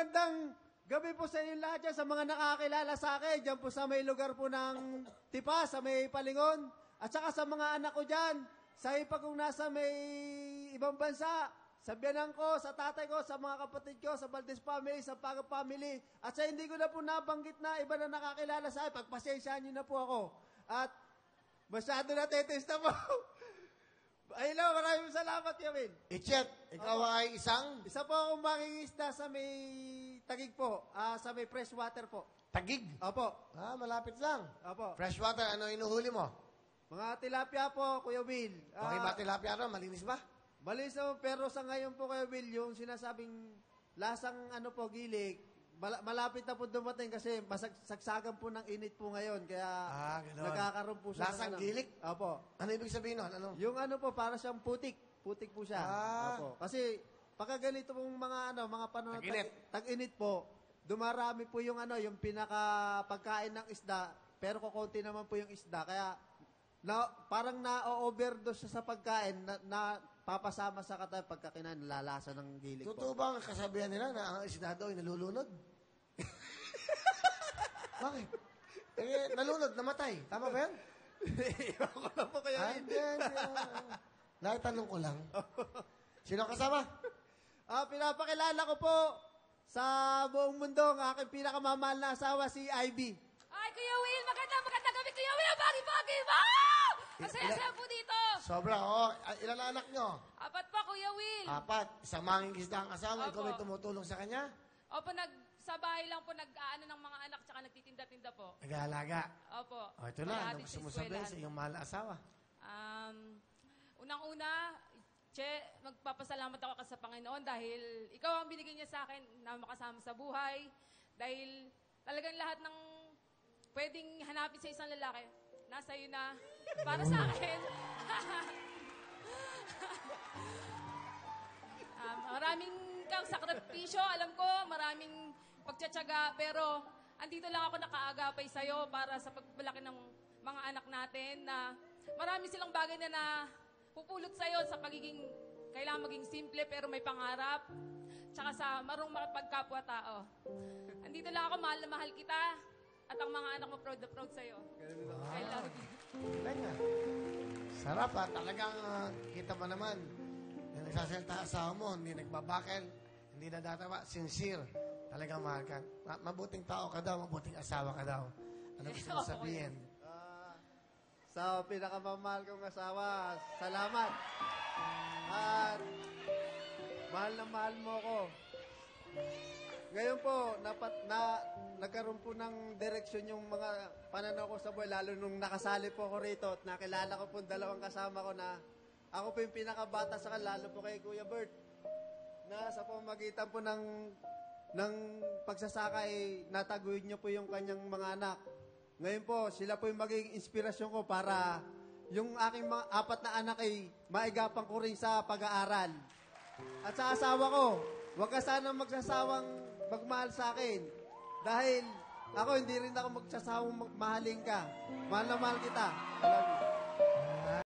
Magandang gabi po sa inyo lahat dyan, sa mga nakakilala sa akin, dyan po sa may lugar po ng Tipa, sa may Palingon, at saka sa mga anak ko dyan, sa iba kong nasa may ibang bansa, sa biyanan ko, sa tatay ko, sa mga kapatid ko, sa Valdez family, sa Paga family, at sa hindi ko na po nabanggit na iba na nakakilala sa akin, pagpasensyaan nyo na po ako. At masyado na tetes na po. Ay, hello, maraming salamat, Kevin. Ichet, ikaw ay isang Isa po akong mangingisda sa may Tagig po, sa may freshwater po. tagig. Opo, Malapit lang. opo. Freshwater, ano inuhuli mo? Mga tilapia po, Kuya Will. Okay ba tilapia ron? Malinis ba? Malis naman, pero sa ngayon po, Kuya Will, yung sinasabing lasang ano po, gilik, malapit na po dumating kasi masagsagan po ng init po ngayon. Kaya Ganon. nagkakaroon po siya. Lasang gilik? Opo. Ano ibig sabihin nun? Ano? Yung ano po, para siyang putik. Putik po siya. Opo. Kasi pagka ganito pong mga panahon na Tag-init. tag-init po, dumarami po yung yung pinaka pagkain ng isda, pero kukunti naman po yung isda. Kaya parang na-overdose siya sa pagkain na papasama sa katawan pagka kinain, lalasa ng gilik Totoo po. ba ang kasabihan nila na ang isda daw ay nalulunod? Bakit? Nalunod, namatay. Tama ba yan? Iwan ko lang po kaya rin. Hindi. Naitanong ko lang. Sino kasama? Pinapakilala ko po sa buong mundo ang aking pinakamamahal na asawa, si Ivy. Ay, Kuya Will, magandang gabi, Kuya Will. Ang bagi-bagi mo! Masaya-saya po dito. Sobra, oo. Ilan ang anak nyo? 4 pa, Kuya Will. 4. Isang mangingisda ang kasama. Ikaw Opo. may tumutulong sa kanya? Opo, sa bahay lang po nag-aano ng mga anak tsaka nagtitinda-tinda po. Nag-aalaga. Opo. Ito na. Ano Pagdating gusto mo sa sabihin eskwelahan. sa iyong mahal na asawa? Unang-una, magpapasalamat ako sa Panginoon dahil ikaw ang binigay niya sa akin na makasama sa buhay. Dahil talagang lahat ng pwedeng hanapin sa isang lalaki, nasa iyo na para sa akin. Maraming kang sakripisyo, alam ko, maraming pagtsatsaga, pero andito lang ako nakaagapay sa'yo para sa pagpalaki ng mga anak natin na marami silang bagay na pupulot sa'yo sa pagiging, kailangan maging simple pero may pangarap, tsaka sa marunong makipagkapwa-tao. Andito lang ako, mahal na mahal kita, at ang mga anak mo proud na proud sa'yo. I love you. Kanya. Sarap ha. Talagang kita mo naman. Yung nagsasalita asawa mo, hindi nagbabakal, hindi nadatama, sincere. Talagang mahal ka. Mabuting tao ka daw, mabuting asawa ka daw. Ano gusto mo sabihin? Sa pinakamamahal kong asawa, salamat. At mahal na mahal mo ko. Ngayon po, nagkaroon po ng direksyon yung mga pananaw ko sa buhay, lalo nung nakasali po ako rito at nakilala ko po dalawang kasama ko na ako po yung pinakabata sa kanila, lalo po kay Kuya Bert, na sa pamagitan po ng pagsasaka ay nataguyod niyo po yung kanyang mga anak. Ngayon po, sila po yung magiging inspirasyon ko para yung aking mga 4 na anak ay maigapang ko rin sa pag-aaral. At sa asawa ko, huwag ka sana magsasawang magmahal sa akin. Dahil ako, hindi rin ako magsasawang mahalin ka. Mahal na mahal kita. I love you.